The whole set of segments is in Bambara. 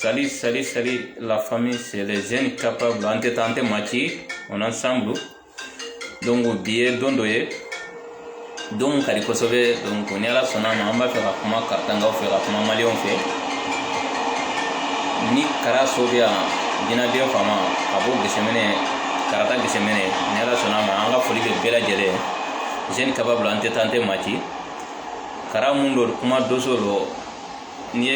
Salut la famille, c'est les jeunes capables d'entendre Mati, on est ensemble. Donc, bien, donc, kari kosobe, donc, on est à la sonama, on va faire comment Katanga fait, comment Mali on fait. Ni Kara Sobia, Dina bien fama, Abo Gessemene, Karata Gessemene, on est à la sonama, on va folie de Bella Gele, jeunes capables d'entendre Mati. Kara Mundo, comment dosolo. Ni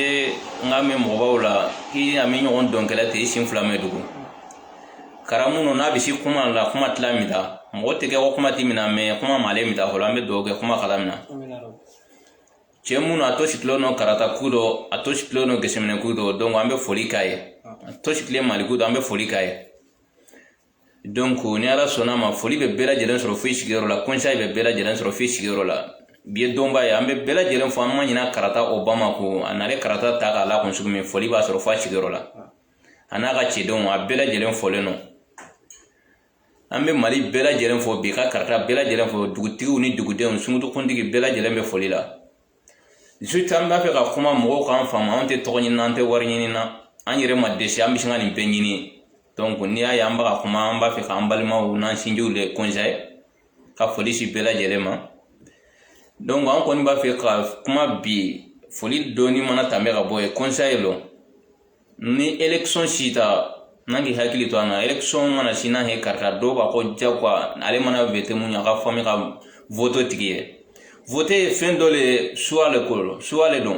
nga me mɔgɔw la i a mi ɲɔgɔn dɔnkɛla te i sin fila mɛ dugu karamuno n'a bɛ si kuma la kuma tila min ta mɔgɔ tɛ kɛ ko kuma ti min na mɛ kuma male min ta fɔlɔ an bɛ dugawu kɛ kuma kala min na cɛ minnu a to sigilen nɔ karata ku dɔ a to sigilen nɔ gɛsɛminɛ ku dɔ donc an bɛ foli k'a ye a to sigilen mali ku dɔ an bɛ foli k'a ye donc ni ala sɔnna ma foli bɛ bɛɛ lajɛlen sɔrɔ fo i sigiyɔrɔ la conseil bɛ bɛɛ lajɛlen sɔrɔ fo i sigiyɔrɔ la biye donba ye an bɛ bɛɛ lajɛlen fɔ an ma ɲina karata obama ko a nale karata ta k'a la kun sugu min foli b'a sɔrɔ fo a sigiyɔrɔ la a n'a ka cɛdenw a bɛɛ lajɛlen fɔlen don an bɛ mali bɛɛ lajɛlen fɔ bi ka karata bɛɛ lajɛlen fɔ dugutigiw ni dugudenw sungutukuntigi bɛɛ lajɛlen bɛ foli la surtout an b'a fɛ ka kuma mɔgɔw k'an faamu an tɛ tɔgɔ ɲini na an tɛ wari ɲini na an yɛrɛ ma dɛsɛ an bɛ sin ka nin bɛɛ ɲini donc n'i y'a ye an bɛ ka kuma an b'a fɛ k'an balimaw n'an sinjiw de conseil ka foli si bɛɛ lajɛlen ma donc an kɔni b'a fɛ ka kuma bi foli dɔɔni mana tɛmɛ ka bɔ ye conseil lo ni élection sita n'an k'i hakili to an na élection mana si n'an ye karita dɔw b'a ko jagoya ale mana vote mun ye a ka fɔ min ka vote tigi ye vote ye fɛn dɔ le choix le don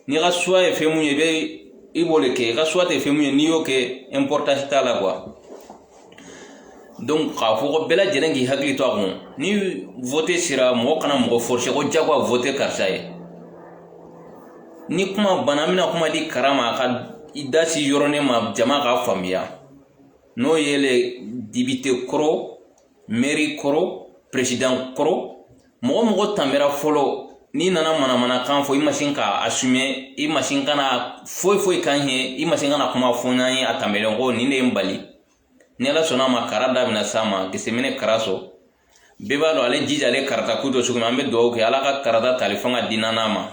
n'i ka choix ye fɛn mun ye i b'o le kɛ i ka choix tɛ fɛn mun ye n'i y'o kɛ importance t'a la quoi donc k'a fɔ ko bɛɛ lajɛlen k'i hakili to a kun ni vote sera mɔgɔ kana mɔgɔ forcer ko jagoya vote karisa ye ni kuma bana mina kuma di karama a ka i da si yɔrɔnin ma jama k'a faamuya n'o ye le député kɔrɔ mairie kɔrɔ président kɔrɔ mɔgɔ tɛmɛra fɔlɔ n'i nana manamanakan fɔ i ma sin k'a assumer i ma sin kana foyi kan ye i ma sin kana kuma fɔ n'an ye a tɛmɛlen ko nin de ye n bali ni ala sɔnna a ma kara da bɛna s'a ma gɛsɛminɛ kara sɔn bɛɛ b'a dɔn ale jija ale karata ku dɔ sugu min an bɛ dugawu kɛ ala ka karata tali fanga di naani ma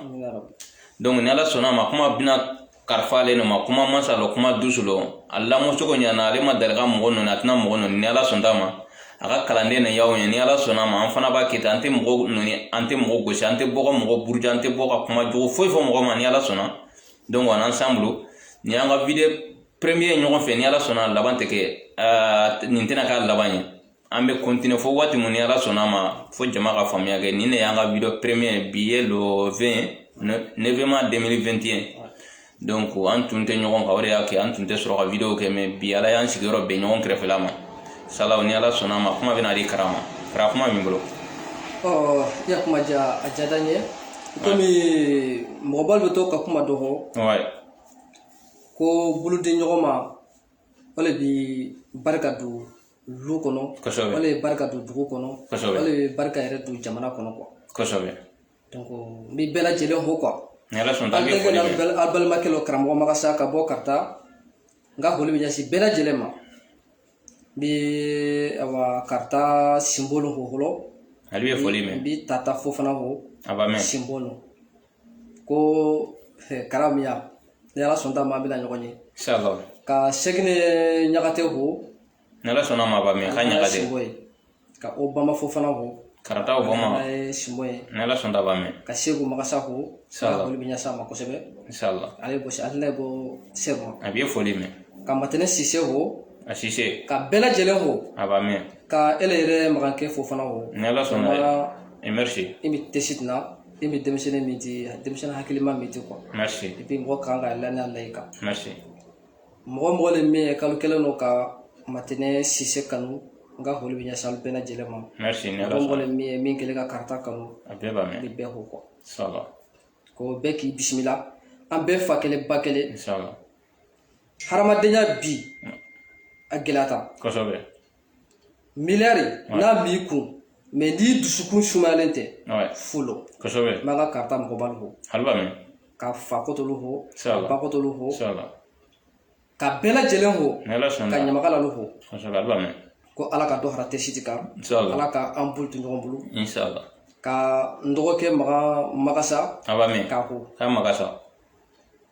donc ni ala sɔnna a ma kuma bɛna karifa ale ma kuma masa lɔ kuma dusu lɔ a lamɔ cogo ɲana ale ma dali ka mɔgɔ nɔni a tɛna mɔgɔ nɔni ni ala sɔnna a ma a ka kalanden ni y'aw ɲɛ ni ala sɔnna a ma an fana b'a kɛ ten an tɛ mɔgɔ nɔni an tɛ mɔgɔ gosi an tɛ bɔ ka mɔgɔ buruja an tɛ bɔ ka kuma jugu foyi fɔ mɔgɔ ma ni ala sɔnna donc en ensemble ni y'an ka vidéo premier ɲɔgɔn fɛ ni ala sɔnna laban tɛ kɛ nin tɛna k'a laban ye an bɛ continuer fo waati mun ni ala sɔnna a ma fo jama ka faamuya kɛ nin de y'an ka vidéo premier bi ye le 9 mars 2021 donc an tun tɛ ɲɔgɔn kan o de y'a kɛ an tun tɛ sɔrɔ ka vidéo kɛ mais bi ala y'an sigiyɔrɔ bɛn ɲɔgɔn kɛrɛfɛla ma salaw ni ala sɔnna a ma kuma bɛna di kara ma kara kuma min bolo ya kuma ja a diyara n ye komi mɔgɔba bɛ to ka kuma dɔ fɔ ko boloden ɲɔgɔn ma wale bi barika don lu kɔnɔ wale barika don dugu kɔnɔ wale barika yɛrɛ don jamana kɔnɔ quoi donc n bɛ bɛɛ lajɛlen fo quoi an balimakɛ lɔ karamɔgɔ magasa ka bɔ karita n ka foli bɛ ɲɛsin bɛɛ lajɛlen ma n bɛ karita simbolo fo fɔlɔ ale bɛ foli mɛn n bɛ tata fo fana fo simbolo ko kara min ya ni ala sɔnna ma an bɛna ɲɔgɔn ye ka sɛgini ɲagate fo ni ala sɔnna ma ba mɛn ka ɲagate ka obama fo fana fo karata obama simbo ye ni ala sɔnna ba mɛn ka segu magasa fo olu bɛ ɲɛsa ma kosɛbɛ ale bɔsi ale bɔ segu a bɛ foli mɛn ka matɛnɛ sise fo a sise ka bɛɛ lajɛlen fo a ba mɛn ka ele yɛrɛ magankɛ fo fana fo ni ala sɔnna merci i bɛ tɛsi na i bɛ denmisɛnnin min di denmisɛnnin hakilima min di quoi merci et puis mɔgɔ kan ka laniya layi kan merci mɔgɔ le min ye kalo kelen n'o ka matɛnɛ sise kanu n ka foli bɛ ɲɛsin alu bɛɛ lajɛlen ma merci ni ala sɔnna mɔgɔ le min ye min kɛlen ka karita kanu a bɛɛ ba mɛn i bɛ bɛɛ fo quoi inshallah ko bɛɛ k'i bisimila an bɛɛ fa kelen ba kelen inshallah hadamadenya bi a gɛlɛyata kosɛbɛ miliyari n'a b'i kun mais n'i dusukun sumayalen tɛ folo kosɛbɛ n b'a ka karita mɔgɔbali fo hali ba mɛn ka fa kotolu fo ka ba kotolu fo inshallah ka bɛɛ lajɛlen fo ni ala sɔnna ka ɲamakala lu fo kosɛbɛ hali ba mɛn ko ala ka dɔ fara tɛsiti kan ala ka an bolo to ɲɔgɔn bolo inshallah ka n dɔgɔkɛ magasa a ba mɛn k'a fo ka magasa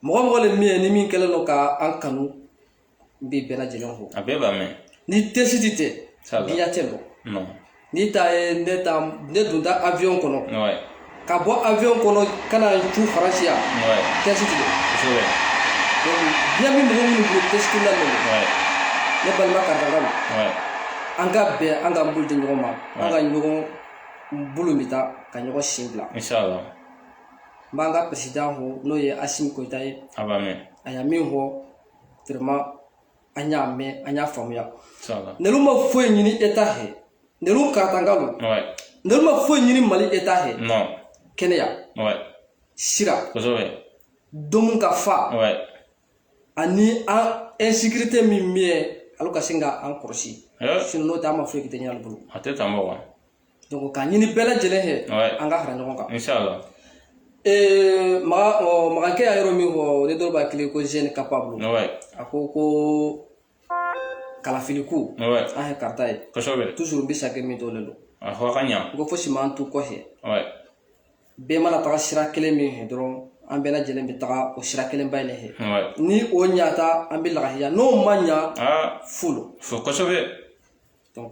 mɔgɔ le min ni min kɛlen don ka an kanu bi bɛɛ lajɛlen ho a bɛɛ b'a mɛn ni tɛsiti tɛ biya tɛ lɔ ni ta ye ne donda avion kɔnɔ ka bɔ avion kɔnɔ kana cu faransi yan tɛsiti de biya min mɔgɔ minnu bolo tɛsiti la ne balima karitanga an ka bɛn an ka bolo di ɲɔgɔn ma an ka ɲɔgɔn bolo min ta ka ɲɔgɔn sin bila inshallah n b'an ka président ho n'o ye Asimi Koyita ye a y'a min fɔ vraiment an y'a mɛn an y'a faamuya ninnu ma foyi ɲini État fɛ ninnu karatangaw ninnu ma foyi ɲini Mali État fɛ kɛnɛya sira domu ka fa ani an insécurité min bɛ alo ka sin ka an kɔlɔsi sinon n'o tɛ an ma foyi kɛ ɲɛnabolo bolo a tɛ tan bɔ donc ka ɲini bɛɛ lajɛlen fɛ an ka fara ɲɔgɔn kan inshallah magankɛ y'a yɔrɔ min fɔ ne dɔw b'a kile ko jeune capable a ko kalafiliku an ye karata ye toujours n bɛ sake min dɔlen don a fɔ ka ɲa ko fosi m'an to kɔfɛ bɛɛ mana taga sira kelen min fɛ dɔrɔn an bɛɛ lajɛlen bɛ taga o sira kelen ba in de fɛ ni o ɲata an bɛ lahiya n'o ma ɲa fulu kosɛbɛ donc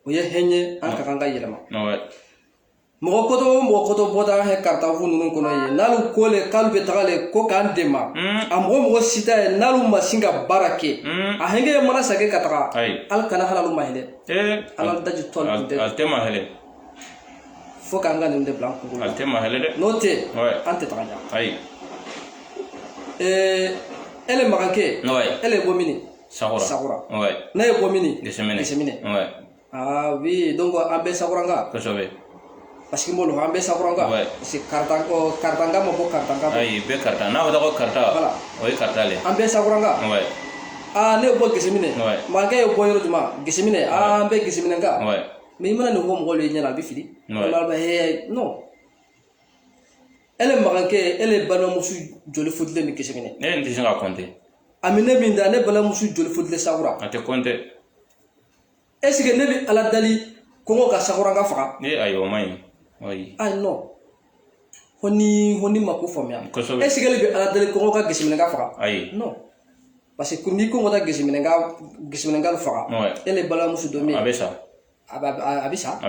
o ye hɛɲɛ an ka kan ka yɛlɛma mɔgɔ kɔtɔ bɔta an ye karatafu ninnu kɔnɔ ye n'alu ko le k'alu bɛ taga le ko k'an dɛmɛ a mɔgɔ si t'a ye n'alu ma sin ka baara kɛ a hɛngɛ mana sake ka taga ali kana hali alu ma hinɛ ala daji tɔli tun tɛ ma hɛlɛ fo k'an ka nin de bila an kunkolo la n'o tɛ an tɛ taga ɲa ele magankɛ ele bɔ mini Sakura ne ye bɔ mini Geseminɛ oui donc an bɛ Sakuranga parce que mbolo an bɛ Sakuranga parce que karitanga ma bɔ karitanga ayi bɛɛ karita n'a fɔra ko karita o ye karita le an bɛ Sakuranga ne ye bɔ Geseminɛ magankɛ ye bɔ yɔrɔ jumɛn Geseminɛ an bɛ Geseminɛnka mais i mana nin fɔ mɔgɔw ye ɲɛna a bɛ fili non ele magankɛ ele balimamuso joli futilen ni Geseminɛ ne tɛ se ka compter ami ne min da ne balimamuso joli futilen Sakura a tɛ compter est-ce que ne bɛ ala dali kɔngɔ ka Sakuranga faga ayi o ma ɲi non ko ni ma ko faamuya est-ce que ne bɛ ala dali kɔngɔ ka Geseminɛnka faga ayi non parce que ni kɔngɔ ta Geseminɛnka faga ele balimamuso dɔ min a bɛ sa a bɛ sa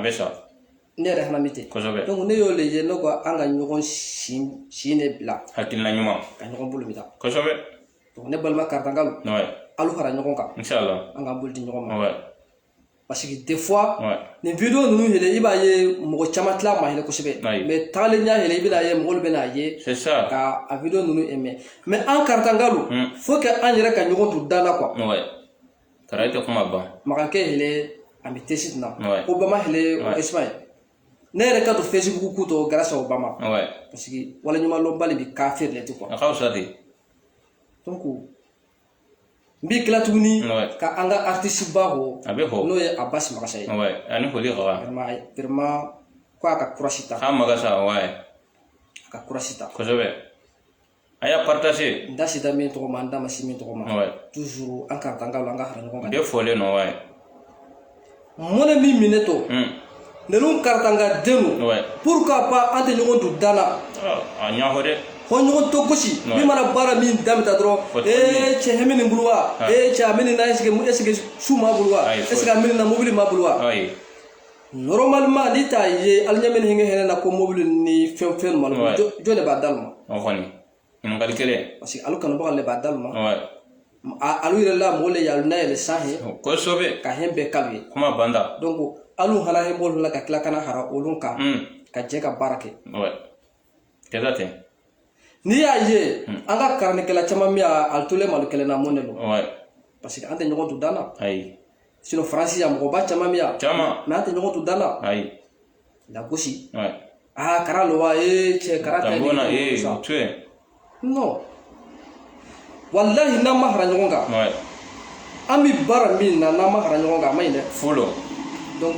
ne yɛrɛ fana mi ten donc ne y'o lajɛ ne ko an ka ɲɔgɔn si ne bila hakilina ɲuman ka ɲɔgɔn bolo minɛ kosɛbɛ donc ne balima karitangaw alu fara ɲɔgɔn kan inshallah an k'an bolo di ɲɔgɔn ma parce que des fois nin vidéo ninnu yɛlɛ i b'a ye mɔgɔ caman tila ma yɛlɛ kosɛbɛ mais tagalen ɲa yɛlɛ i bɛna ye mɔgɔw bɛna ye ka a vidéo ninnu aimé mais an karitangaw faut que an yɛrɛ ka ɲɔgɔn to da la quoi kara tɛ kuma ban magankɛ yɛlɛ a bɛ tesi na Obama yɛlɛ o Espagne ne yɛrɛ ka to Facebook ku to grâce à Obama parce que wala ɲuman lɔnbali bi kafir le quoi a ka fisa de donc n bɛ tila tuguni ka an ka artiste ba ho n'o ye Abbas Magasa ye ani foli ka vraiment ko a ka courage ta k'a Magasa a ka courage ta kosɛbɛ a y'a partager n da sida min tɔgɔ ma n da ma si min tɔgɔ ma toujours an karitangaw an ka fara ɲɔgɔn kan bɛɛ fɔlen nɔ mɔnɛ min minɛ to ninnu karitanga denw pourquoi pas an tɛ ɲɔgɔn don da la a ɲafɔ dɛ fɔ ɲɔgɔn to gosi min mana baara min daminɛ dɔrɔn cɛ hɛmi nin bolo wa cɛ a min na est ce que su m'a bolo wa est ce que a min na mobili m'a bolo wa normalement n'i t'a ye ali ɲɛ min hinɛ hɛnɛ na ko mobili ni fɛn ninnu ma jɔn de b'a dalu ma o kɔni ɲininkali kelen parce que alu kanubaga de b'a dalu ma alu yɛrɛ la mɔgɔ le ye alu n'a yɛlɛ sanfɛ kosɛbɛ ka hɛn bɛɛ k'alu ye kuma banda donc alu hana hɛn b'olu la ka tila kana hara olu kan ka jɛ ka baara kɛ kɛta ten n'i y'a ye an ka karanikɛla caman min a tolen malo kɛlɛ na mun de don parce que an tɛ ɲɔgɔn to dan na sinon faransi yan mɔgɔba caman min yan mais an tɛ ɲɔgɔn to dan na lagosi kara lo wa cɛ kara tɛ ni non wallahi n'an ma hara ɲɔgɔn kan an bɛ baara min na n'an ma hara ɲɔgɔn kan a ma ɲi dɛ fɔlɔ donc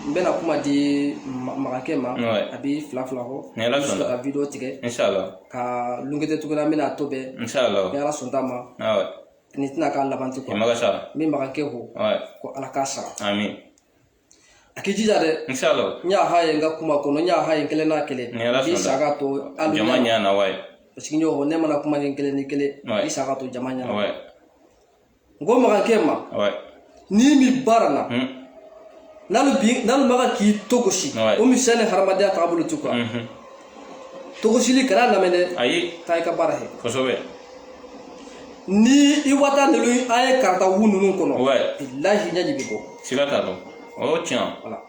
n bɛna kuma di magankɛ ma a bɛ fila fɔ n bɛ ka video tigɛ ka lunkete tuguni an bɛna to bɛɛ ni ala sɔnta ma ni tɛna k'a laban tɛ quoi n bɛ magankɛ fo ko ala k'a sara a k'i jija dɛ n y'a ha ye n ka kuma kɔnɔ n y'a ha ye kelen n'a kelen n b'i saga to jama ɲɛ na wa ye parce que nyo ne mana kuma ni kele isa ka to jamanya ngo maga kema ni mi barana nalu maga ki togoshi o mi sene haramadia tabulu tuka togoshi li kana na mene ayi tay ka barahe kosobe ni iwata ne lui ay karta wunu nun kono billahi nyaji bigo sigata do o tiens voilà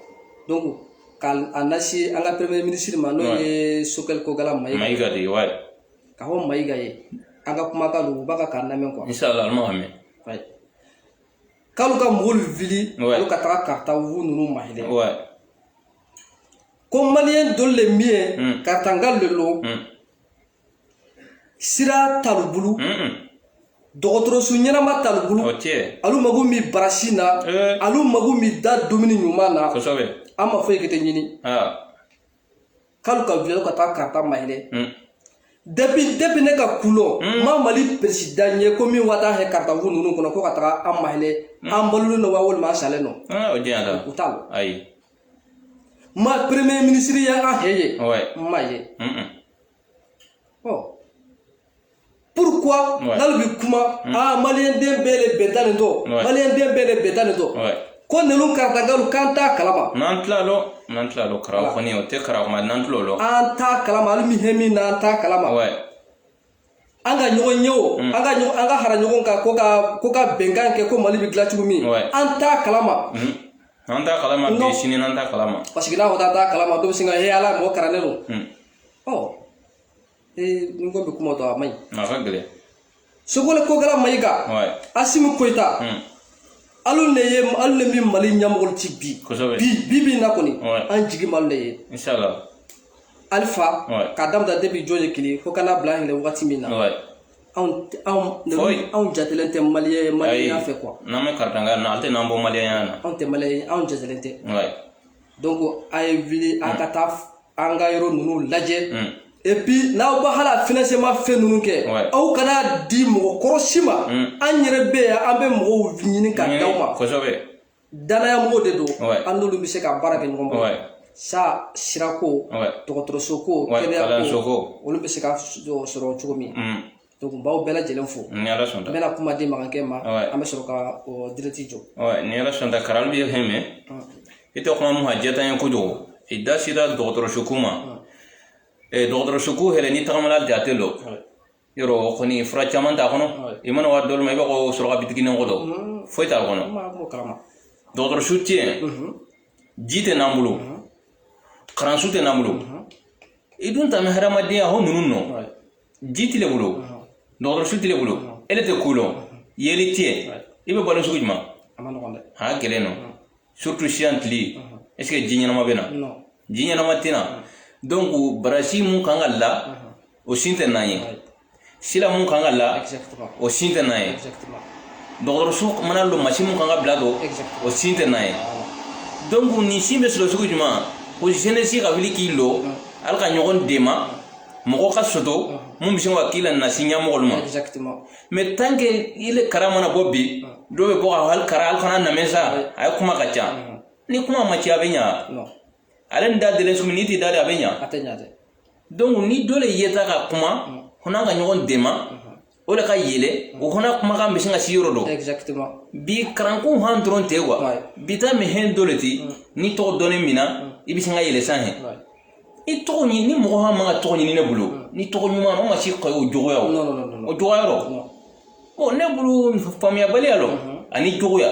donc kal anasi anga premier ministre ma no ye sokel ko gala mayiga de ka ho mayiga ye anga kuma ka lu baka kan na men ko inshallah mohammed kalu ka mol vili kalu ka taka karta wunu nun mahile ko malien dolle mie karta ngal lo sira talbulu dogotoro su ɲɛnama talibulu alu mago mi barasi na alu mago mi da dumuni ɲuman na an ma foyi kete ɲini k'alu ka wuli ka taa karata mayɛlɛ depuis ne ka kulo ma mali président ye ko min wata he karata wu ninnu kɔnɔ ko ka taga an mayɛlɛ an balolen nɔ wa walima an salen nɔ u t'a la ma premier ministre ye an he ye ma ye pourquoi nalu bi kuma malien den bele betane to malien den bele betane to ko nelu karta galu kanta kalama nan tlalo kara khoni o te kara ma nan tlolo anta kalama alu mi hemi na anta kalama anga nyogo nyo anga hara nyogo ko ka bengan ke ko mali bi glachu mi anta kalama bi sini nanta kalama parce que na hota ta kalama do singa he ala mo karanelo ngo be kuma to amai gele sogole ko gala mayiga asimu koita alu ne mi mali nyamgol ci bi na koni an jigi mal ne inshallah alpha kadam da debi joje kili ko kana bla hele wati mina on jatelente malien fait quoi na me kartanga na alte nambo malien na on te malien on jatelente donc ay vili akata anga yoro nunu laje et puis n'aw ba hala financement fait nunu ke aw kana di mo korosima an yere be an be mo ɲini ka dawma danaya mo de do an dulu bi se ka baraka ngombo sa sirako dogotoroso ko kɛnɛya ko olu bɛ se ka sɔrɔ cogo min donc baw bɛɛ lajɛlen fo ni ala sɔnta n bɛna kuma di magankɛ ma an bɛ sɔrɔ ka o direct jɔ ni ala sɔnta karal bi hɛmɛ i tɛ kuma mun hajɛta ye kojugu i da sira dɔgɔtɔrɔso ko ma dɔgɔtɔrɔso ko hɛrɛ ni tagamala jate lo yɔrɔ kɔni fura caman t'a kɔnɔ i mana wari dɔ ma i b'a ko sɔrɔ ka bitigi nɔgɔ dɔ foyi t'a kɔnɔ dɔgɔtɔrɔso tiɲɛ ji tɛ n'an bolo karansu tɛ n'an bolo i dun ta mɛ hadamadenya ho ninnu nɔ ji tile bolo dɔgɔtɔrɔso tile bolo ele tɛ ko lɔn yeli tiɲɛ i bɛ balo sugu jumɛn ha gɛlɛn nɔ surtout siyan tile est-ce que ji ɲɛnama bɛ na ji ɲɛnama tɛ na donc barasi mun kan ka la o sin tɛ n'an ye sila mun kan ka la o sin tɛ n'an ye dɔgɔtɔrɔso mana lo masi mun kan ka bila don o sin tɛ n'an ye donc nin sin bɛ sɔrɔ sugu jumɛn o jeunesse ka wuli k'i lo ala ka ɲɔgɔn dɛmɛ mɔgɔ ka soto mun bɛ se ka k'i la nasi ɲɛmɔgɔ ma mais tant que ile kara mana bɔ bi dɔw bɛ bɔ ka hali kara hali kana namɛ sa a ye kuma ka ca ni kuma ma ci a bɛ ɲa ale ni da delen sumi ni t'i da de a bɛ ɲa donc ni dɔ le yeta ka kuma hɔn'a ka ɲɔgɔn dɛmɛ o de ka yɛlɛ o hɔn'a kumakan bɛ se ka si yɔrɔ dɔ bi karanko han dɔrɔn tɛ quoi bi ta min hɛn dɔ le ti ni tɔgɔ dɔnnen min na i bɛ se ka yɛlɛ san hɛ i tɔgɔ ɲini ni mɔgɔ han man ka tɔgɔ ɲini ne bolo ni tɔgɔ ɲuman o ma si ka o jogoya o jogoya yɔrɔ bon ne bolo faamuyabaliya lɔ ani jogoya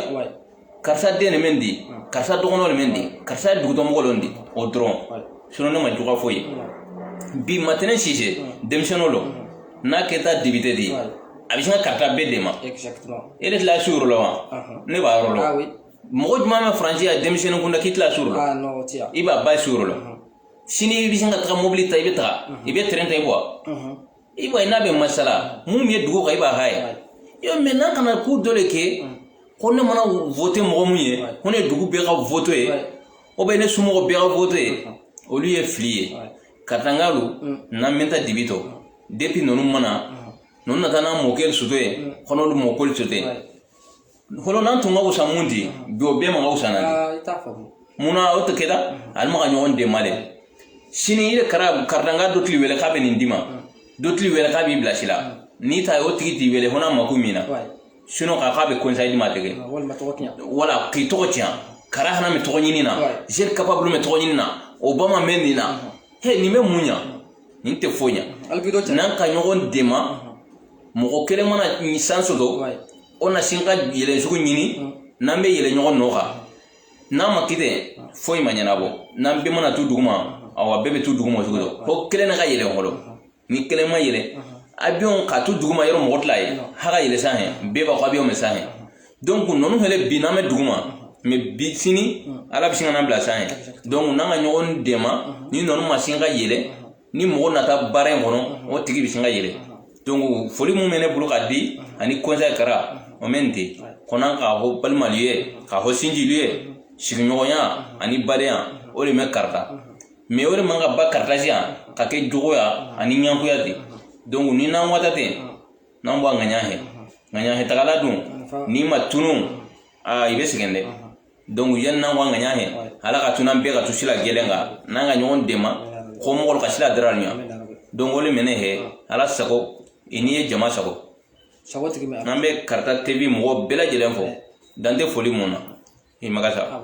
karisa den de mɛ di karisa dɔgɔnɔ de mɛ di karisa ye dugutɔmɔgɔ lɔ di o dɔrɔn sinon ne ma jogoya foyi bi matɛnɛ sise denmisɛnninw lɔ n'a kɛta député de ye a bɛ se ka karita bɛɛ de ma e de tila su yɔrɔ la wa ne b'a yɔrɔ la mɔgɔ jumɛn bɛ faransi ya denmisɛnnin kunda k'i tila su yɔrɔ la i b'a ba su yɔrɔ la sini i bɛ se ka taga mobili ta i bɛ taga i bɛ terrain ta i bɔ i b'a ye n'a bɛ masala mun ye dugu kan i b'a ha ye yo mais n'a kana ko dɔ le kɛ ko ne mana voter mɔgɔ mun ye ko ne dugu bɛɛ ka vote ye o bɛ ne somɔgɔ bɛɛ ka vote ye olu ye fili ye katangalu n'an mɛ ta dibi tɔ depuis ninnu mana ninnu nata n'a mɔkɛ soto ye ko n'olu mɔkɔli soto ye fɔlɔ n'an tun ka wusa mun di bi o bɛɛ ma ka wusa na di munna o tɛ kɛ ta ale ma ka ɲɔgɔn dɛmɛ de sini i ye karitanga dɔ tile wele k'a bɛ nin d'i ma dotli wele ka bi blasila ni ta o tigi ti wele hona makumina sinon ka be conseil di matege wala ki to tian kara hana me to nyina je capable me to nyina obama menina he ni me munya ni te fonya nan ka nyogon dema mo kele mana ni sanso do ona singa yele suku nyini nambe yele nyogon noka na makite foy manyana bo nambe mana tu duguma awa bebe tu duguma suku do ko kele na ka yele holo ni kele ma yele abion ka tu duguma yero mogotla ye haga yele sahe beba ko abion me sahe donc nonu hele biname duguma me bisini ala bisinga na bla sahe donc nanga nyogon dema ni nonu masinga yele ni mo nata bare ngono o tigi bisinga yele donc foli mu mene bulu kadi ani conseil kara o mente konan ka ho palmaliye ka ho sinjiliye shignyoya ani baleya o le me karta me o le manga ba karta sia ka ke jogoya ani nyankuya di donc ni na wata te na mbo nganya he tagala dun ni matunu ibe sigende donc yen na wanga nganya he ala ka tunan be ka tusila gelenga nanga nyon dema ko mo ka sila dralnya donc o le mene he ala sako ini jama sako tigi me nambe karta tv mo bela jelen fo dante foli mona i magasa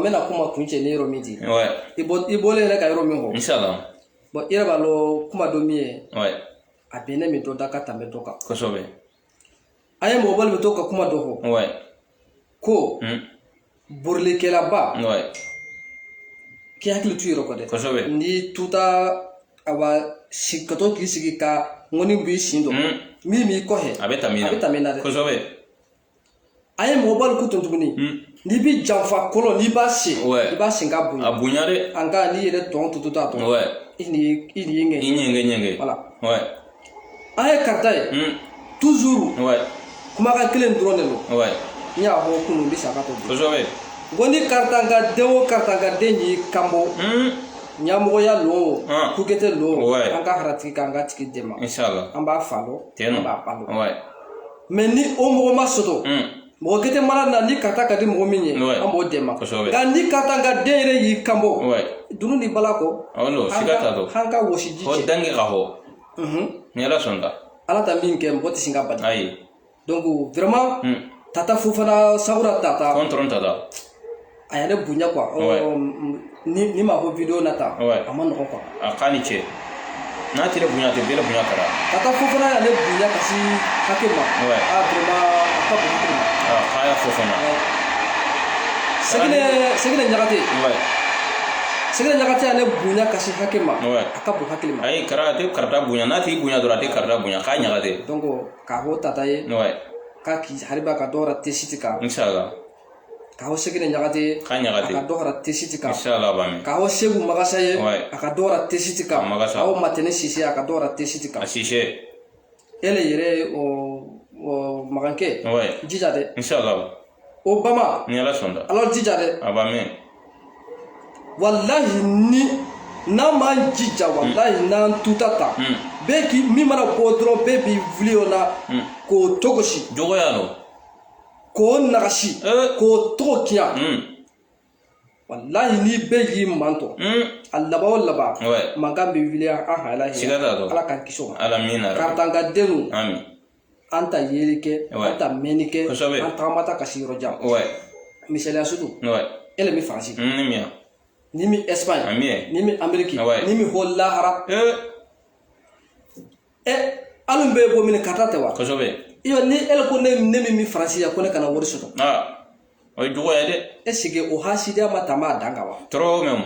mena kuma kunche ni ro midi ouais ibole na ka ro mi ho inshallah bo ira balo kuma do mi ouais abene mi to daka tambe toka ko sobe aye mo bol mi toka kuma do ho ouais ko burle kela ba ouais ki hakili tu ro ko de ko sobe ni tuta awa sikato ki sigika ngoni bi shindo mi ko he abeta mina ko sobe aye mo bol ku tuntubuni ni bi janfa kolo ni ba si ni ba singa abunya de anga ni yele ton tututa to ouais ini nyenge voilà ouais aye karta toujours ouais kuma ka kelen drone lo ouais nya ho kunu bi saka to ko sobe goni karta nga dewo karta nga denyi kambo nyamogo ya lo kukete lo anga harati kanga tiki dema inshallah amba falo amba palo ouais mais ni o mo ma soto mo kete mala na ni kata kadi mo minye ambo dema ga ni kata nga dere yi kambo dunu ni balako no sigata do hanga woshiji ho dangi ka ho ni ala sonda ala ta min ke mo tisinga badi ayi donc vraiment tata fufana saura tata contrôle tata ayane bunya kwa ni ma ho video nata amano ko akani che na tire bunya te bela bunya kara tata fufana ya le bunya kasi hakema vraiment akabu kaya fofana segene nyakate segene nyakate ya le bunya kasi hakema akabu hakema ay kara te karta bunya na ti bunya dorate karta bunya ka nyakate donc ka ho tata ye ka ki hariba ka dora tesitika inshallah ka ho segene nyakate ka dora tesitika inshallah bami ka ho segu magasa ye aka dora tesitika ka matene sisi aka dora tesitika asise ele yere o maganke jijade inshallah obama ni ala sonda alors jijade abame wallahi ni na man jija wallahi na tutata beki mi mana ko dron bebi vliona ko togoshi jogo yalo ko nagashi ko tokia wallahi ni beji manto allaba wallaba mangambe vlia hala ala kan kiso ala mina kartanga denu amin anta yerike anta menike anta mata kasiro jam miselia sudu ele mi fansi ni mi Espagne ni mi Amerique ni mi holla hara alumbe bo min katata wa ko sobe iyo ni ele ko ne mi France ya ko ne kana wori soto o jugo ya de esige o hasida matama danga wa tro mem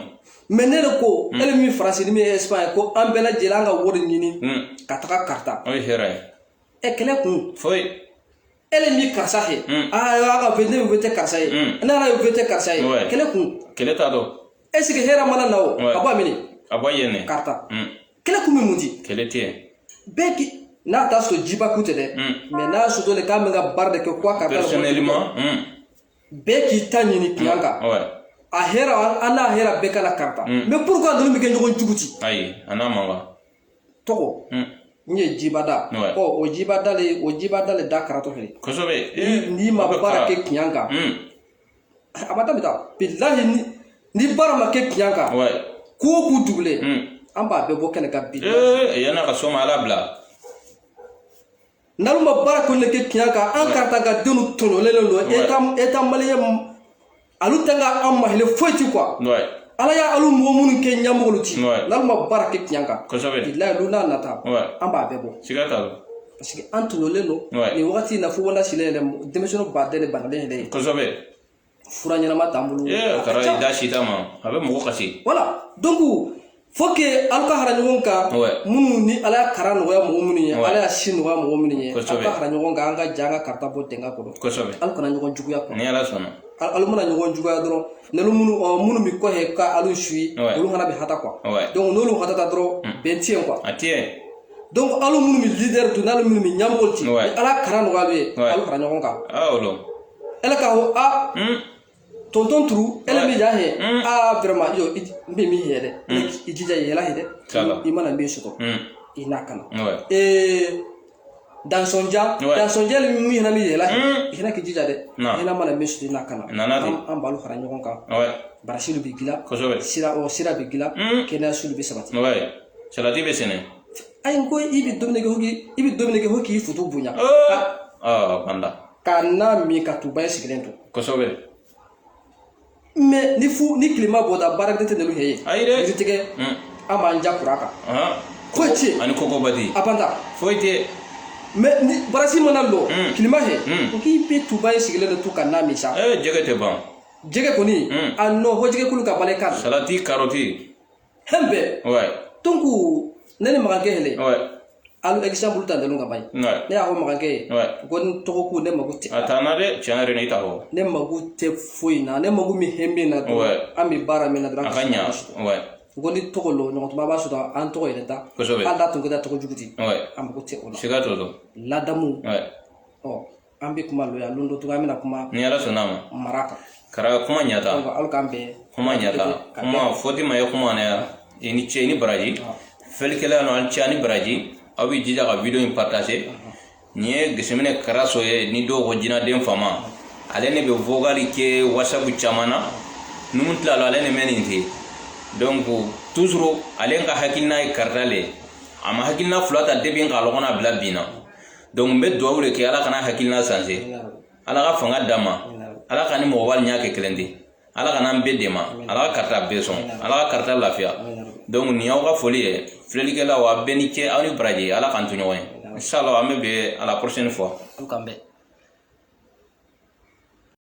menere ko ele mi France ni mi Espagne ko ambela jelanga wori nyini kataka karta o here kele kun foi ele mi karsa he aga vende vete karsa he na ra vete karsa he kele kun kele ta do esige hera mana nawo aba mini aba yene karta kele kun mi mundi kele tie beki na ta so jiba kutede mais na so dole ka menga barde ke kwa karta personnellement beki tanyini kianga a hera ana hera beka la karta mais pourquoi dole mi ke njogon juguti ayi ana manga toko nye jibada o jibada le da karato heli kosobe ni ma bara ke kianga abata bita billahi ni bara ma ke kianga ko ku dugle an b'a bɛɛ bɔ kɛnɛ ka bi yana ka soma ala bila n'alu ma baara kɔni kɛ tiɲɛ kan an karata ka denw tɔɲɔlen don eta maliyɛn alu tɛ ka an mahile foyi ti quoi ala y'a alu mɔgɔ minnu kɛ ɲɛmɔgɔlu ti n'alu ma baara kɛ tiɲɛ kan bilahi lu n'a nata an b'a bɛɛ bɔ siga t'a la parce que an tɔɲɔlen don nin wagati in na fo wala silen yɛrɛ denmisɛnninw baden de banalen yɛrɛ ye kosɛbɛ fura ɲɛnama t'an bolo kara i da sita ma a bɛ mɔgɔ kasi voilà donc faut que alu ka hara ɲɔgɔn kan minnu ni ala y'a kara nɔgɔya mɔgɔ minnu ye ala y'a si nɔgɔya mɔgɔ minnu ye alu ka hara ɲɔgɔn kan an ka ja an ka karata bɔ dɛnga kɔnɔ kosɛbɛ alu kana ɲɔgɔn juguya kɔnɔ ni ala sɔnna alu mana ɲɔgɔn juguya dɔrɔn n'alu minnu bi kɔfɛ ka alu suit olu fana bɛ hata quoi donc n'olu hatata dɔrɔn bɛn tiyɛn quoi a tiyɛn donc alu minnu bi leader to n'alu minnu bi ɲɛmɔgɔ ti ni ala kara nɔgɔya alu ye alu fara ɲɔgɔn kan ala ka fɔ tonton turu ele mi ja he vraiment yo mbe mi he de I jija yela he de I mana mbe soto I nakana dans son dia le mi hena mi yela he hena ki jija de hena mana mbe soto I nakana am balu fara ɲɔgɔn kan barasilu bi gila sira bi gila kena sulu bi sabati salati be sene ay ko I bi domine hoki futu bunya banda kana mi ka tuba sigilen to kosɛbɛ mais ni climat bɔda baara de tɛ n'olu ye yiri tigɛ an b'an ja kura kan foyi tɛ ani kɔkɔ badi a banta foyi tɛ mais ni barasi mana lɔ climat he ko k'i bɛ tuba in sigilen de to ka na min sa jɛgɛ tɛ ban jɛgɛ kɔni a nɔ ho jɛgɛ kulu ka balai kan salati karoti hɛn bɛɛ donc ne ni magankɛ hele alu exemple ta ndelu ka bayi ne y'a fɔ magankɛ ye ko ni tɔgɔ ko ne mago tɛ a taa na dɛ tiɲɛ yɛrɛ ni ta fɔ ne mago tɛ foyi na ne mago min hɛn min na dɔrɔn an bɛ baara min na dɔrɔn a ka ɲa ko ni tɔgɔ lɔ ɲɔgɔn tuma b'a sɔrɔ an tɔgɔ yɛrɛ ta an da tun ka taa tɔgɔ jugu ti an mago tɛ o la siga t'o la ladamu an bɛ kuma lɔ yan don dɔ cogoya an bɛna kuma ni ala sɔnna ma mara kan kara kuma ɲata alu k'an bɛn kuma ɲata kuma fɔti ma ye kuma na ya I ni cɛ I ni baraji fɛlikɛla no an cɛ ni baraji aw bɛ jija ka video in partager ni ye geseminɛ karaso ye ni dɔw ko jinaden fama ale ne bɛ vocal kɛ whatsapp caman na numu tilala ale ne mɛ nin ten donc toujours ale ka hakilina ye karita le a ma hakilina fila ta depuis ka lɔgɔna bila bin na donc n bɛ duwawu de kɛ ala kana hakilina sanse ala ka fanga d'a ma ala ka ni mɔgɔ wali ɲa kɛ kelen tɛ ala kana an bɛɛ dɛmɛ ala ka karita bɛɛ sɔn ala ka karita lafiya donc nin y'aw ka foli ye filɛlikɛlaw a bɛɛ ni ce aw ni baraji ala k'an to ɲɔgɔn ye inshallah an bɛ bɛn à la prochaine fois